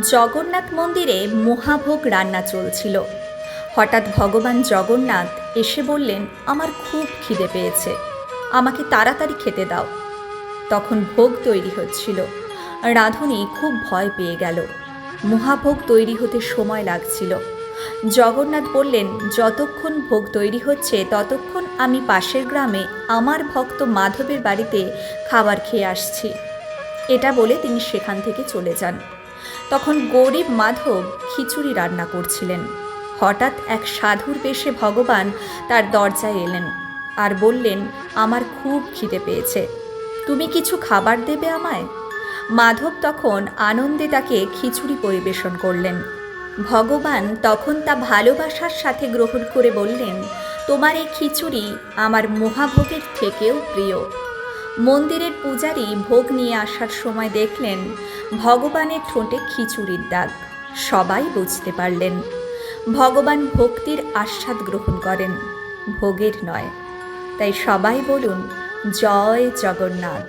জগন্নাথ মন্দিরে মহাভোগ রান্না চলছিল। হঠাৎ ভগবান জগন্নাথ এসে বললেন, আমার খুব খিদে পেয়েছে, আমাকে তাড়াতাড়ি খেতে দাও। তখন ভোগ তৈরি হচ্ছিল। রাঁধুনি খুব ভয় পেয়ে গেল। মহাভোগ তৈরি হতে সময় লাগছিল। জগন্নাথ বললেন, যতক্ষণ ভোগ তৈরি হচ্ছে ততক্ষণ আমি পাশের গ্রামে আমার ভক্ত মাধবের বাড়িতে খাবার খেয়ে আসছি। এটা বলে তিনি সেখান থেকে চলে যান। তখন গরিব মাধব খিচুড়ি রান্না করছিলেন। হঠাৎ এক সাধুর বেশে ভগবান তার দরজায় এলেন আর বললেন, আমার খুব খিদে পেয়েছে, তুমি কিছু খাবার দেবে আমায়? মাধব তখন আনন্দে তাকে খিচুড়ি পরিবেশন করলেন। ভগবান তখন তা ভালোবাসার সাথে গ্রহণ করে বললেন, তোমার এই খিচুড়ি আমার মহাভোগের থেকেও প্রিয়। মন্দিরের পূজারী ভোগ নিয়ে আসার সময় দেখলেন ভগবানের ঠোঁটে খিচুড়ির দাগ। সবাই বুঝতে পারলেন ভগবান ভক্তির আস্বাদ গ্রহণ করেন, ভোগের নয়। তাই সবাই বলুন, জয় জগন্নাথ।